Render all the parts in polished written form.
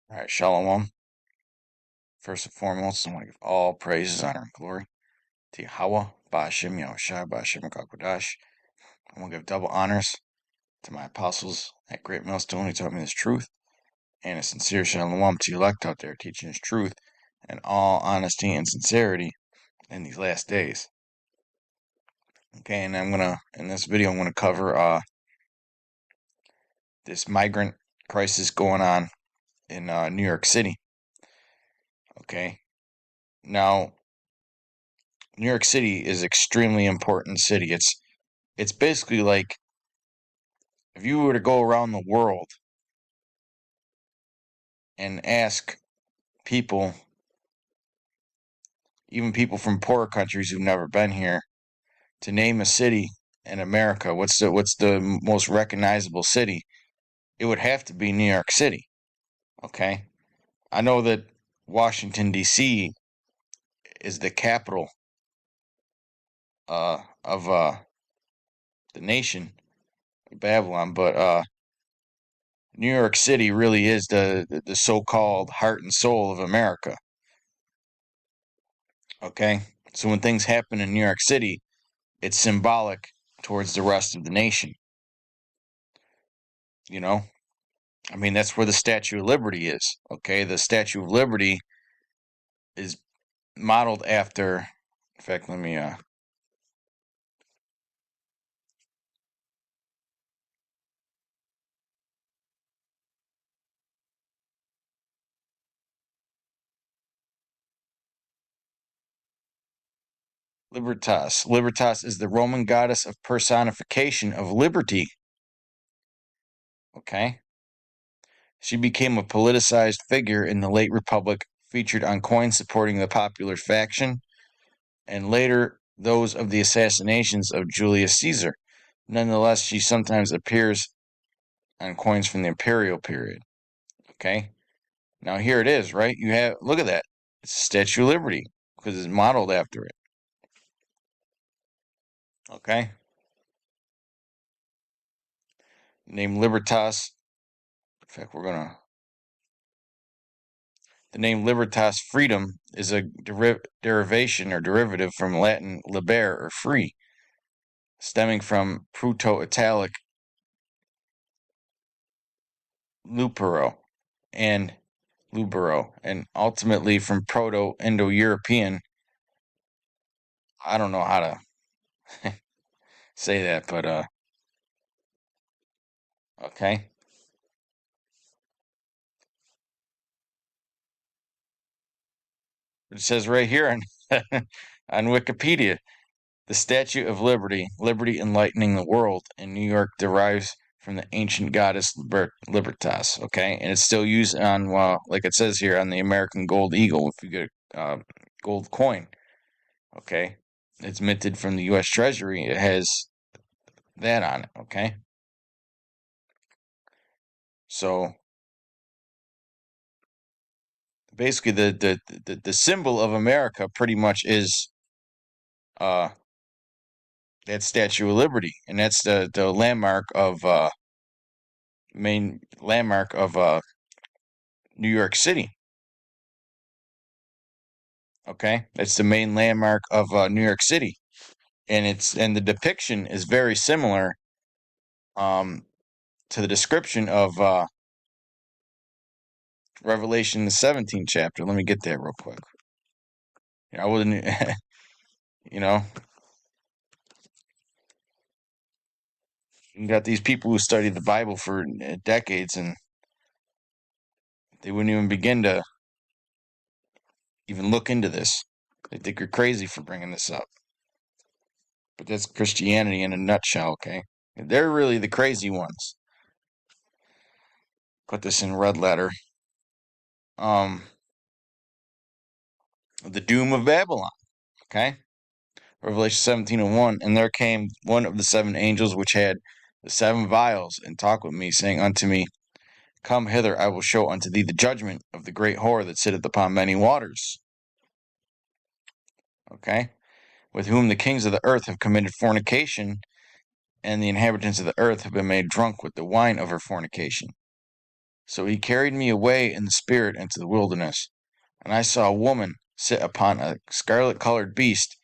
All right, Shalom. First and foremost, I want to give all praises, honor, and glory to YAHAWAH, HASHAM, HASHAM, HASHAM. I want to give double honors to my apostles at GREATMILLSTONE who taught me this truth, and a sincere Shalom to you elect out there teaching this truth and all honesty and sincerity in these last days. Okay, and in this video, I'm gonna cover this migrant crisis going on in New York City. Okay, now New York City is an extremely important city. It's basically like if you were to go around the world and ask people, even people from poorer countries who've never been here, to name a city in America, what's the most recognizable city? It would have to be New York City. Okay, I know that Washington D.C. is the capital of the nation, Babylon, but New York City really is the so-called heart and soul of America. Okay, so when things happen in New York City, it's symbolic towards the rest of the nation. You know, I mean, that's where the Statue of Liberty is. Okay, the Statue of Liberty is modeled after. In fact, let me Libertas. Libertas is the Roman goddess of personification of liberty. Okay. She became a politicized figure in the late Republic, featured on coins supporting the popular faction, and later those of the assassinations of Julius Caesar. Nonetheless, she sometimes appears on coins from the imperial period. Okay. Now here it is, right? You have, look at that. It's a Statue of Liberty because it's modeled after it. Okay. Name Libertas. In fact, the name Libertas, freedom, is a derivation or derivative from Latin libere or free, stemming from Proto-Italic lupero and lubero, and ultimately from Proto-Indo-European. I don't know how to say that, but okay. It says right here on on Wikipedia, the Statue of Liberty, liberty enlightening the world in New York, derives from the ancient goddess Libertas. Okay, and it's still used on, well, like it says here, on the American gold eagle. If you get a gold coin, okay, it's minted from the U.S. Treasury. It has that on it. Okay, so basically, the symbol of America pretty much is uh that Statue of Liberty, and that's the landmark of main landmark of New York City. Okay, it's the main landmark of New York City, and the depiction is very similar um to the description of Revelation the 17th chapter. Let me get that real quick. I wouldn't, you know, you got these people who studied the Bible for decades, and they wouldn't even begin to even look into this. They think you're crazy for bringing this up. But that's Christianity in a nutshell, okay? They're really the crazy ones. Put this in red letter. The doom of Babylon, okay? Revelation 17:1, and there came one of the seven angels which had the seven vials, and talked with me, saying unto me, Come hither, I will show unto thee the judgment of the great whore that sitteth upon many waters. Okay? With whom the kings of the earth have committed fornication, and the inhabitants of the earth have been made drunk with the wine of her fornication. So he carried me away in the spirit into the wilderness, and I saw a woman sit upon a scarlet-colored beast,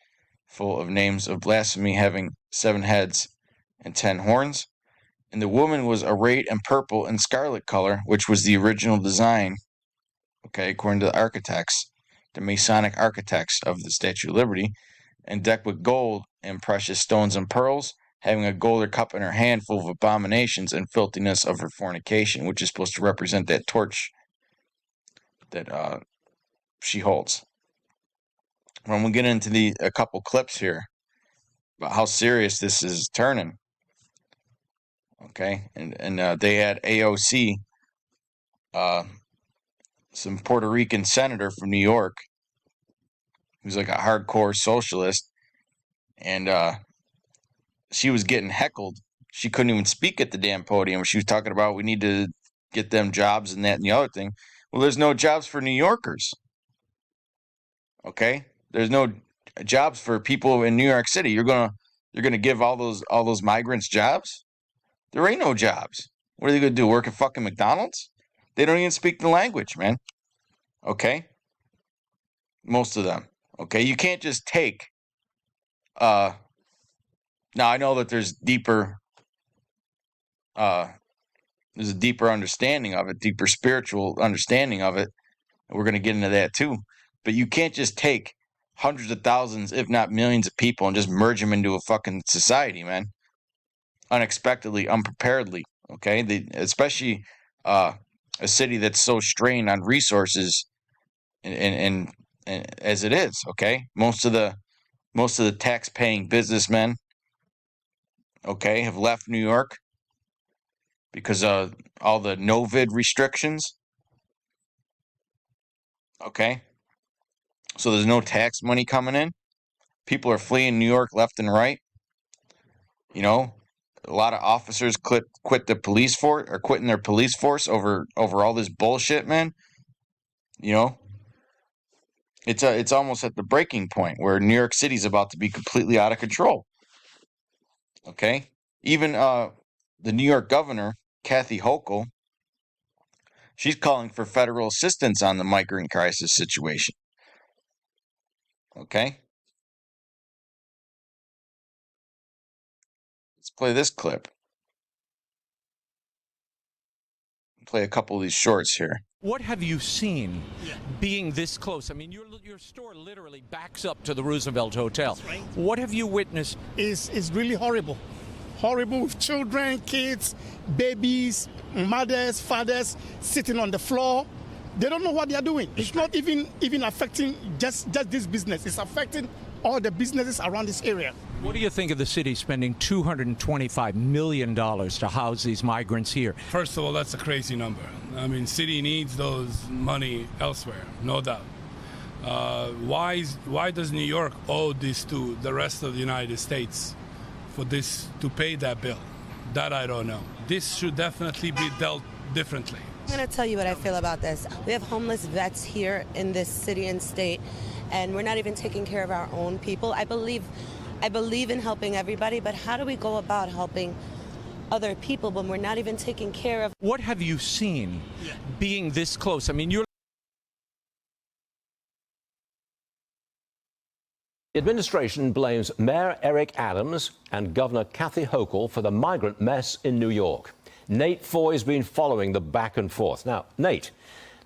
full of names of blasphemy, having 7 heads and 10 horns. And the woman was arrayed in purple and scarlet color, which was the original design, okay, according to the architects, the Masonic architects of the Statue of Liberty, and decked with gold and precious stones and pearls, having a golden cup in her hand full of abominations and filthiness of her fornication, which is supposed to represent that torch that she holds. When we get into a couple clips here about how serious this is turning, okay, and they had AOC, some Puerto Rican senator from New York, who's like a hardcore socialist, and she was getting heckled. She couldn't even speak at the damn podium. She was talking about we need to get them jobs and that and the other thing. Well, there's no jobs for New Yorkers. Okay? There's no jobs for people in New York City. You're gonna give all those migrants jobs? There ain't no jobs. What are they gonna do? Work at fucking McDonald's? They don't even speak the language, man. Okay? Most of them. Okay? You can't just take now I know that there's a deeper understanding of it, deeper spiritual understanding of it. And we're going to get into that too. But you can't just take hundreds of thousands, if not millions of people and just merge them into a fucking society, man. Unexpectedly, unpreparedly, okay? Especially a city that's so strained on resources and as it is, okay? Most of the tax-paying businessmen, okay, have left New York because of all the no-vid restrictions. Okay? So there's no tax money coming in. People are fleeing New York left and right. You know, a lot of officers quit the police force or quitting their police force over all this bullshit, man. You know, it's almost at the breaking point where New York City's about to be completely out of control. Okay? Even the New York governor, Kathy Hochul, she's calling for federal assistance on the migrant crisis situation. Okay? Let's play this clip. Play a couple of these shorts here. What have you seen being this close? I mean, your store literally backs up to the Roosevelt Hotel. That's right. What have you witnessed? Is really horrible. Horrible with children, kids, babies, mothers, fathers sitting on the floor. They don't know what they are doing. It's not even affecting just this business. It's affecting all the businesses around this area. What do you think of the city spending $225 million to house these migrants here? First of all, that's a crazy number. I mean, city needs those money elsewhere, no doubt. Why does New York owe this to the rest of the United States for this to pay that bill? That I don't know. This should definitely be dealt differently. I'm going to tell you what I feel about this. We have homeless vets here in this city and state, and we're not even taking care of our own people. I believe in helping everybody, but how do we go about helping other people when we're not even taking care of? What have you seen being this close? I mean, you're... The administration blames Mayor Eric Adams and Governor Kathy Hochul for the migrant mess in New York. Nate Foy's been following the back and forth. Now, Nate,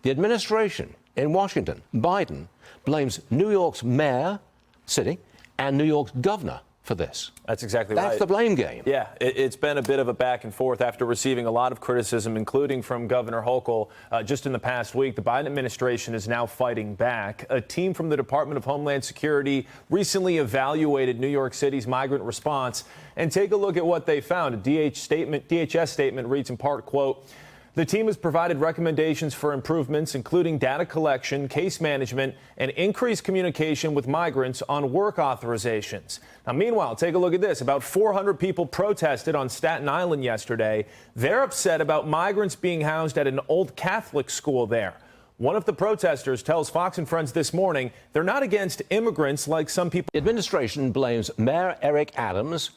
the administration in Washington, Biden, blames New York's mayor, city, and New York's governor for this. That's exactly right. That's the blame game. Yeah, it's been a bit of a back and forth after receiving a lot of criticism, including from Governor Hochul. Just in the past week, the Biden administration is now fighting back. A team from the Department of Homeland Security recently evaluated New York City's migrant response. And take a look at what they found. A DHS statement reads in part, quote, "The team has provided recommendations for improvements, including data collection, case management, and increased communication with migrants on work authorizations." Now, meanwhile, take a look at this. About 400 people protested on Staten Island yesterday. They're upset about migrants being housed at an old Catholic school there. One of the protesters tells Fox and Friends this morning they're not against immigrants like some people. The administration blames Mayor Eric Adams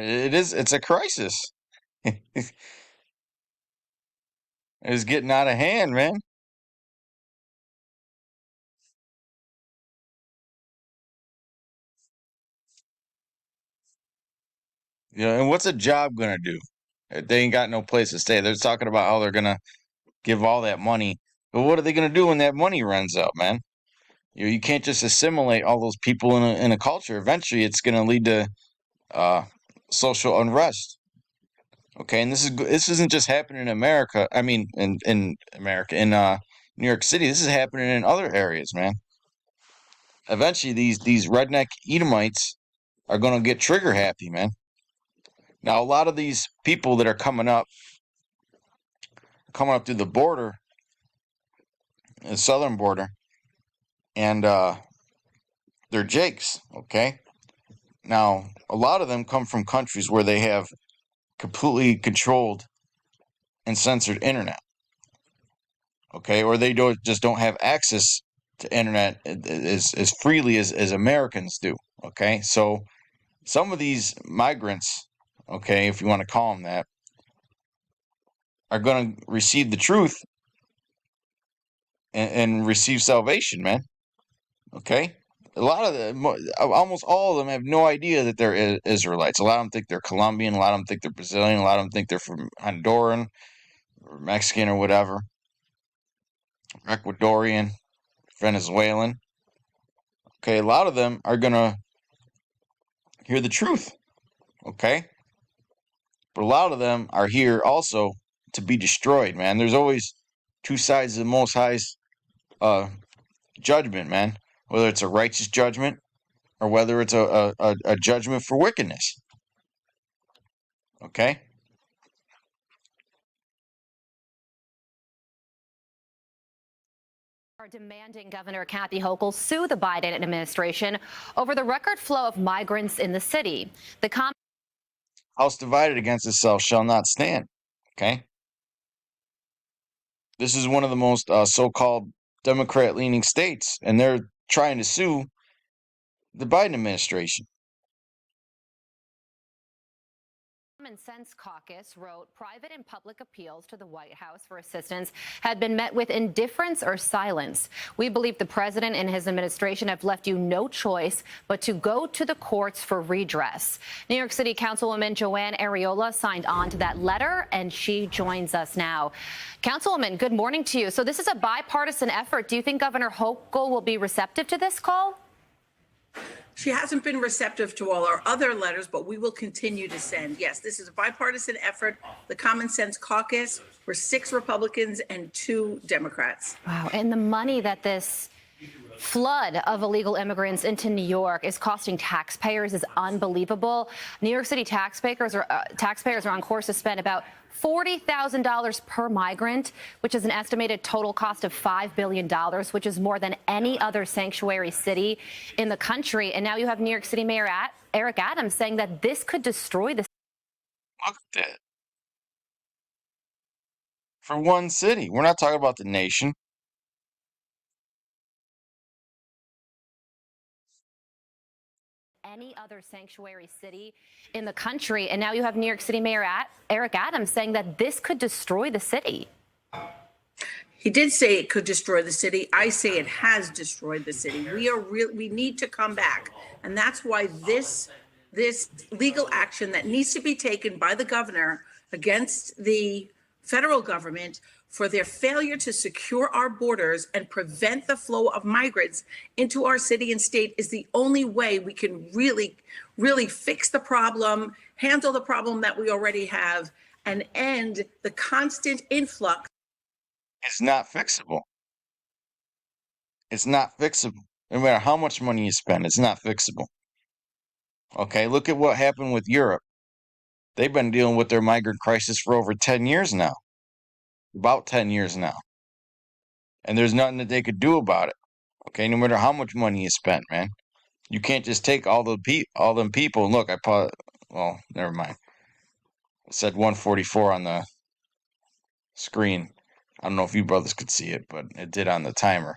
It's a crisis. It's getting out of hand, man. And what's a job gonna do? They ain't got no place to stay. They're talking about how they're gonna give all that money, but what are they gonna do when that money runs out, man? You can't just assimilate all those people in a culture. Eventually, it's gonna lead to uh, social unrest. Okay, and this isn't just happening in America. I mean, in America, in New York City, this is happening in other areas, man. Eventually, these redneck Edomites are gonna get trigger happy, man. Now, a lot of these people that are coming up through the border, the southern border, and they're Jakes. Okay, now a lot of them come from countries where they have completely controlled and censored internet. Okay, or they don't have access to internet as freely as Americans do. Okay, so some of these migrants, okay, if you want to call them that, are going to receive the truth and receive salvation, man. Okay, a lot of them, almost all of them, have no idea that they're Israelites. A lot of them think they're Colombian. A lot of them think they're Brazilian. A lot of them think they're from Honduran or Mexican or whatever, Ecuadorian, Venezuelan. Okay, a lot of them are gonna hear the truth. Okay, but a lot of them are here also to be destroyed, man. There's always two sides of the Most High's judgment, man. Whether it's a righteous judgment or whether it's a judgment for wickedness. Okay? Are demanding Governor Kathy Hochul sue the Biden administration over the record flow of migrants in the city. The House divided against itself shall not stand. Okay? This is one of the most so-called Democrat-leaning states, and they're trying to sue the Biden administration. Common Sense Caucus wrote private and public appeals to the White House for assistance had been met with indifference or silence. We believe the president and his administration have left you no choice but to go to the courts for redress. New York City Councilwoman Joanne Ariola signed on to that letter, and she joins us now. Councilwoman, good morning to you. So this is a bipartisan effort. Do you think Governor Hochul will be receptive to this call? She hasn't been receptive to all our other letters, but we will continue to send. Yes, this is a bipartisan effort. The Common Sense Caucus, we're 6 Republicans and 2 Democrats. Wow. And the money that this flood of illegal immigrants into New York is costing taxpayers is unbelievable. New York City taxpayers are on course to spend about $40,000 per migrant, which is an estimated total cost of $5 billion, which is more than any other sanctuary city in the country. And now you have New York City Mayor Eric Adams saying that this could destroy the. Look at that. For one city. We're not talking about the nation. Any other sanctuary city in the country. And now you have New York City Mayor Eric Adams saying that this could destroy the city. He did say it could destroy the city. I say it has destroyed the city. We need to come back. And that's why this legal action that needs to be taken by the governor against the federal government for their failure to secure our borders and prevent the flow of migrants into our city and state is the only way we can really, really fix the problem, handle the problem that we already have, and end the constant influx. It's not fixable. It's not fixable. No matter how much money you spend, it's not fixable. Okay, look at what happened with Europe. They've been dealing with their migrant crisis for over 10 years now. About 10 years now. And there's nothing that they could do about it. Okay, no matter how much money you spent, man. You can't just take all them people and look, well, never mind. It said 144 on the screen. I don't know if you brothers could see it, but it did on the timer.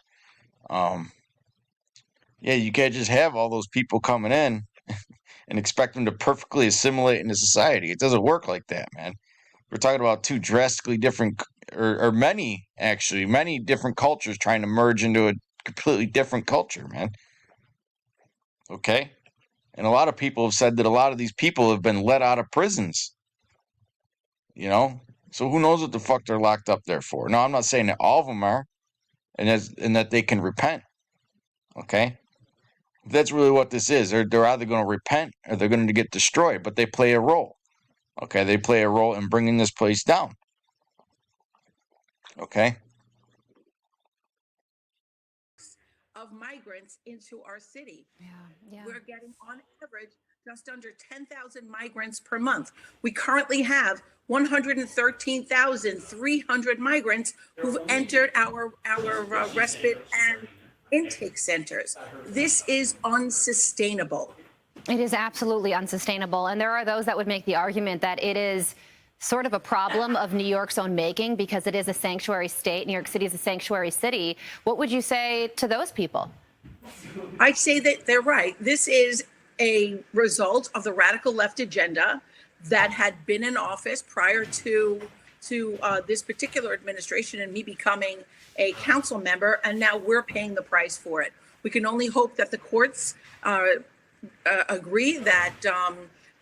Yeah, you can't just have all those people coming in and expect them to perfectly assimilate into society. It doesn't work like that, man. We're talking about two drastically different, or many, actually, many different cultures trying to merge into a completely different culture, man. Okay? And a lot of people have said that a lot of these people have been let out of prisons. You know? So who knows what the fuck they're locked up there for? No, I'm not saying that all of them are, and that they can repent. Okay? That's really what this is. They're either going to repent or they're going to get destroyed, but they play a role. Okay? They play a role in bringing this place down. Okay? Of migrants into our city. We're getting on average just under 10,000 migrants per month. We currently have 113,300 migrants who've entered our respite and intake centers. This is unsustainable. It is absolutely unsustainable. And there are those that would make the argument that it is sort of a problem of New York's own making because it is a sanctuary state. New York City is a sanctuary city. What would you say to those people? I say that they're right. This is a result of the radical left agenda that had been in office prior to this particular administration and me becoming a council member, and now we're paying the price for it. We can only hope that the courts agree that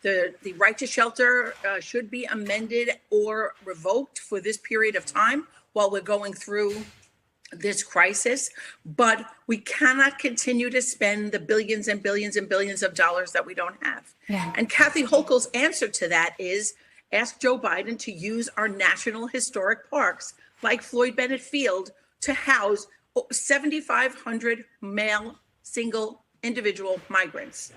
the right to shelter should be amended or revoked for this period of time while we're going through this crisis. But we cannot continue to spend the billions and billions and billions of dollars that we don't have. Yeah. And Kathy Hochul's answer to that is ask Joe Biden to use our national historic parks like Floyd Bennett Field to house 7,500 male single individual migrants.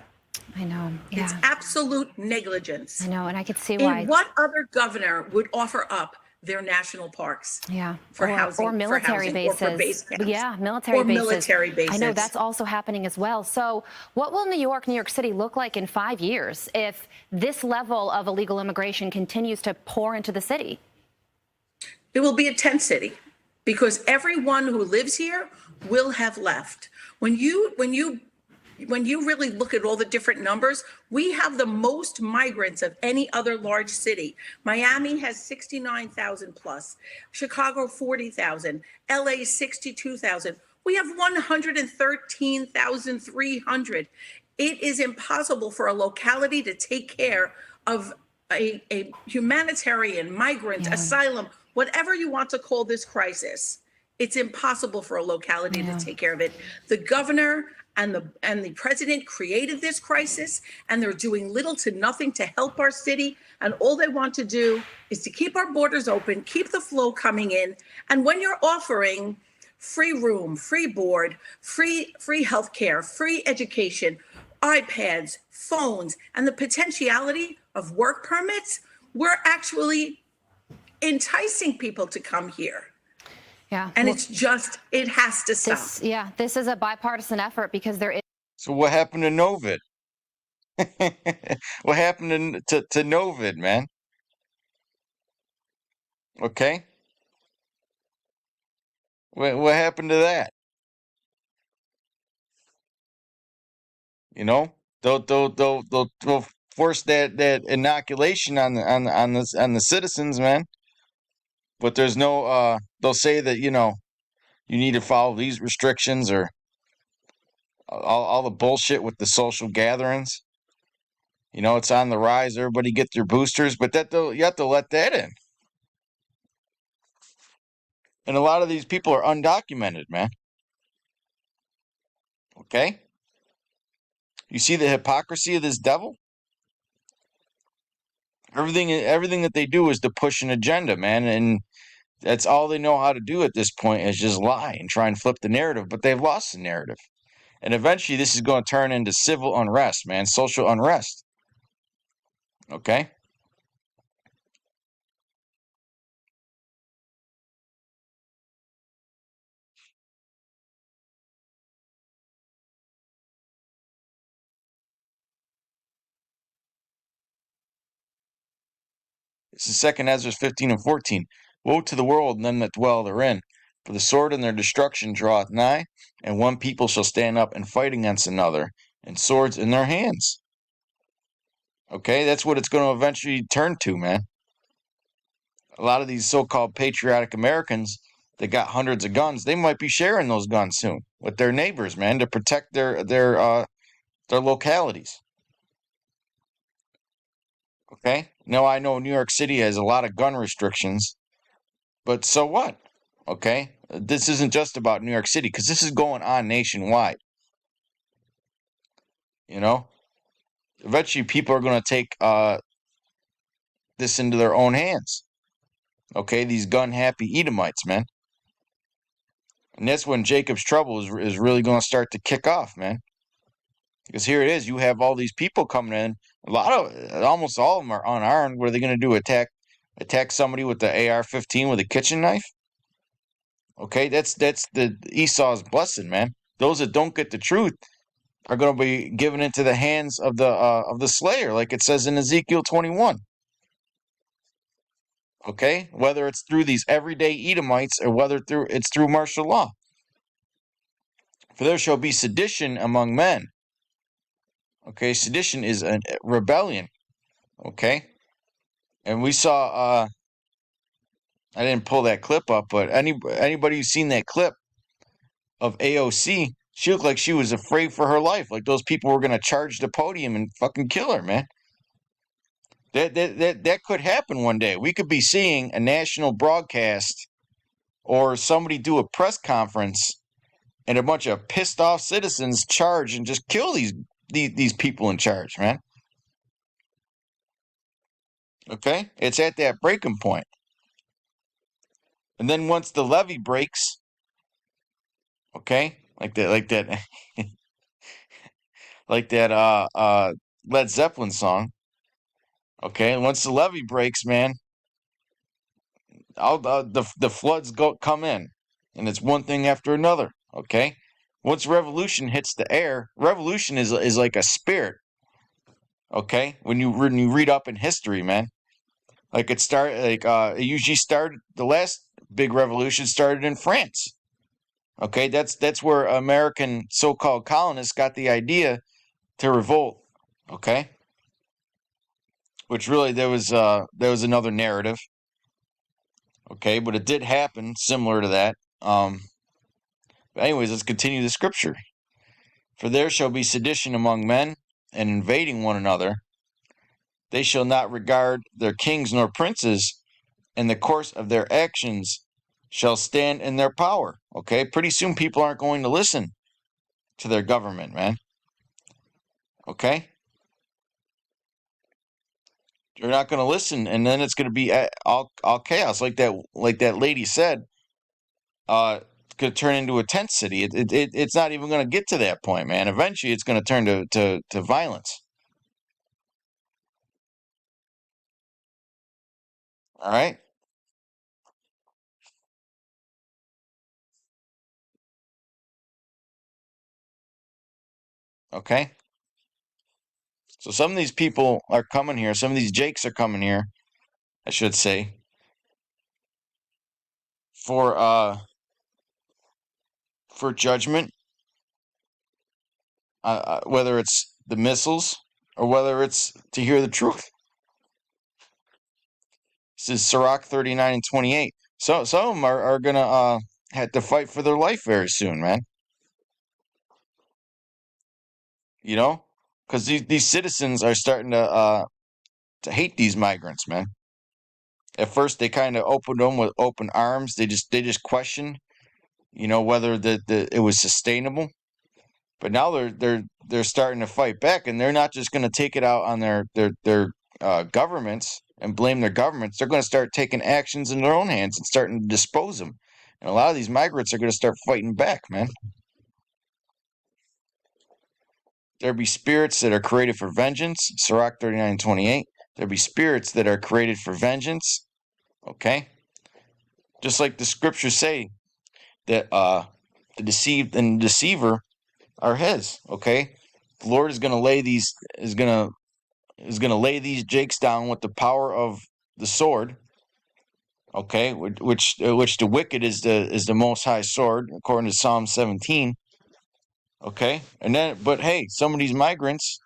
I know. Yeah. It's absolute negligence. I know, and I could see why. And what other governor would offer up their national parks? Yeah, for housing, or military bases. Or for base camps. Yeah, military bases. Military bases. I know that's also happening as well. So, what will New York City look like in 5 years if this level of illegal immigration continues to pour into the city? It will be a tent city because everyone who lives here will have left. When you really look at all the different numbers, we have the most migrants of any other large city. Miami has 69,000 plus, Chicago 40,000, LA 62,000. We have 113,300. It is impossible for a locality to take care of a humanitarian, migrant, asylum, whatever you want to call this crisis. It's impossible for a locality to take care of it. The governor and the president created this crisis, and they're doing little to nothing to help our city. And all they want to do is to keep our borders open, keep the flow coming in. And when you're offering free room, free board, free healthcare, free education, iPads, phones, and the potentiality of work permits, we're actually enticing people to come here. Yeah. And it's just, it has to stop. This is a bipartisan effort because there is. So what happened to Novid? What happened to Novid, man? Okay. What happened to that? You know, they'll force that inoculation on the citizens, man. But there's no they'll say that, you know, you need to follow these restrictions or all the bullshit with the social gatherings. You know, it's on the rise. Everybody get their boosters, but you have to let that in. And a lot of these people are undocumented, man. Okay? You see the hypocrisy of this devil? Everything that they do is to push an agenda, man, and that's all they know how to do at this point is just lie and try and flip the narrative, but they've lost the narrative. And eventually this is going to turn into civil unrest, man, social unrest. Okay? This is 2 Ezra 15 and 14. Woe to the world and them that dwell therein. For the sword and their destruction draweth nigh, and one people shall stand up and fight against another, and swords in their hands. Okay, that's what it's going to eventually turn to, man. A lot of these so-called patriotic Americans that got hundreds of guns, they might be sharing those guns soon with their neighbors, man, to protect their localities. Okay? Now I know New York City has a lot of gun restrictions, but so what? Okay? This isn't just about New York City because this is going on nationwide. You know? Eventually people are going to take this into their own hands. Okay? These gun-happy Edomites, man. And that's when Jacob's trouble is really going to start to kick off, man. Because here it is, you have all these people coming in. Almost all of them are unarmed. What are they going to do? Attack somebody with the AR-15 with a kitchen knife? Okay, that's the Esau's blessing, man. Those that don't get the truth are going to be given into the hands of the slayer, like it says in Ezekiel 21. Okay, whether it's through these everyday Edomites or whether it's through martial law. For there shall be sedition among men. Okay, sedition is a rebellion. Okay, and we saw. I didn't pull that clip up, but anybody who's seen that clip of AOC, she looked like she was afraid for her life. Like those people were gonna charge the podium and fucking kill her, man. That could happen one day. We could be seeing a national broadcast or somebody do a press conference and a bunch of pissed off citizens charge and just kill these people in charge, man. Okay? It's at that breaking point. And then once the levee breaks, okay, like that like that Led Zeppelin song. Okay, once the levee breaks, man, the floods come in, and it's one thing after another. Okay, once revolution hits the air, revolution is like a spirit. Okay, when you read up in history, man, like it usually started. The last big revolution started in France. Okay, that's where American so-called colonists got the idea to revolt. Okay, which really there was another narrative. Okay, but it did happen similar to that. But anyways, let's continue the scripture. For there shall be sedition among men, and invading one another. They shall not regard their kings nor princes, and the course of their actions shall stand in their power. Okay, pretty soon people aren't going to listen to their government, man. Okay, they're not going to listen, and then it's going to be all chaos, like that lady said. It's going to turn into a tent city. It's not even going to get to that point, man. Eventually, it's going to turn to violence. All right. Okay. So some of these people are coming here. Some of these Jakes are coming here, I should say, for judgment. Whether it's the missiles or whether it's to hear the truth. This is Sirach 39 and 28. So some of them are gonna have to fight for their life very soon, man. You know, because these citizens are starting to hate these migrants, man. At first, they kind of opened them with open arms. They just questioned, you know, whether it was sustainable. But now they're starting to fight back, and they're not just going to take it out on their governments and blame their governments. They're going to start taking actions in their own hands and starting to dispose them. And a lot of these migrants are going to start fighting back, man. There be spirits that are created for vengeance. Sirach 39:28. There be spirits that are created for vengeance. Okay? Just like the scriptures say that the deceived and the deceiver are his. Okay? The Lord is gonna lay these jakes down with the power of the sword. Okay, which the wicked is the most high sword, according to Psalm 17. Okay, but hey, some of these migrants,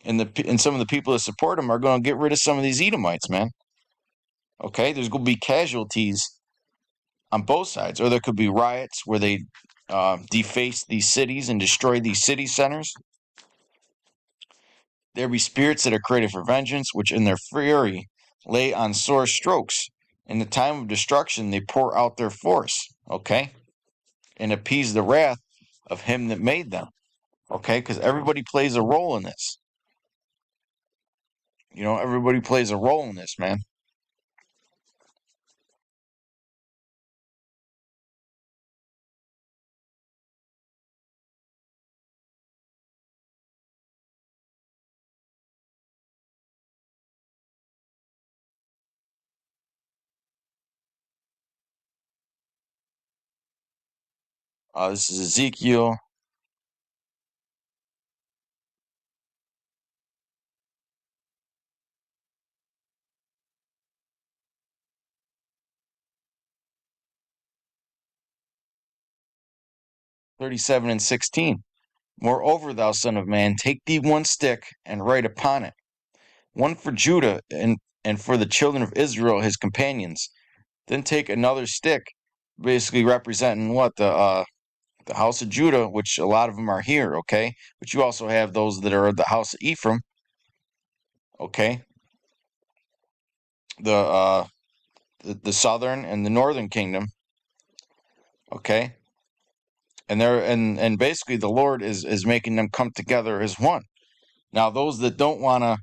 and some of the people that support him are going to get rid of some of these Edomites, man. Okay, there's going to be casualties on both sides, or there could be riots where they deface these cities and destroy these city centers. There be spirits that are created for vengeance, which in their fury lay on sore strokes. In the time of destruction, they pour out their force, okay, and appease the wrath of him that made them, okay, because everybody plays a role in this. You know, everybody plays a role in this, man. This is Ezekiel. (37 and 16). Moreover, thou son of man, take thee one stick and write upon it, one for Judah and for the children of Israel his companions. Then take another stick, basically representing what the house of Judah, which a lot of them are here, okay. But you also have those that are the house of Ephraim, okay. The southern and the northern kingdom, okay. And and basically the Lord is making them come together as one. Now those that don't want to,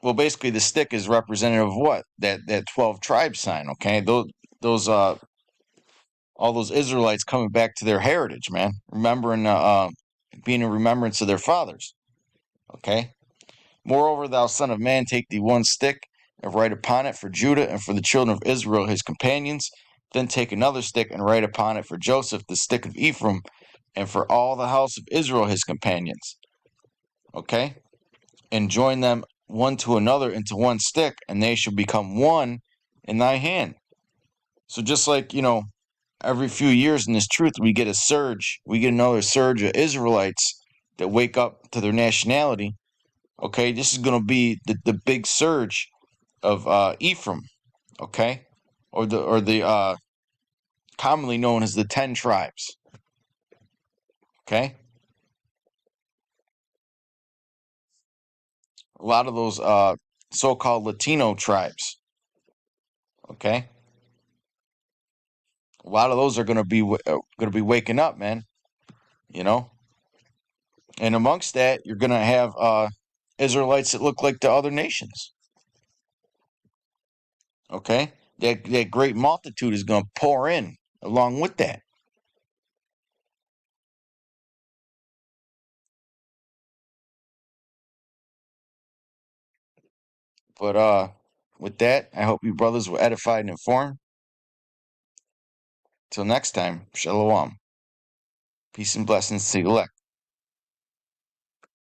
well, basically the stick is representative of what? That 12 tribe sign, okay? Those all those Israelites coming back to their heritage, man. Remembering being in remembrance of their fathers. Okay? Moreover, thou son of man, take thee one stick and write upon it for Judah and for the children of Israel his companions. Then take another stick and write upon it for Joseph, the stick of Ephraim, and for all the house of Israel his companions. Okay? And join them one to another into one stick, and they shall become one in thy hand. So just like, you know, every few years in this truth, we get another surge of Israelites that wake up to their nationality. Okay, this is going to be the big surge of Ephraim, okay, or the commonly known as the 10 tribes. Okay, a lot of those so-called Latino tribes. Okay, a lot of those are going to be waking up, man. You know, and amongst that, you're going to have Israelites that look like the other nations. Okay, that great multitude is going to pour in along with that. But with that, I hope you brothers were edified and informed. Till next time, shalom. Peace and blessings to the elect.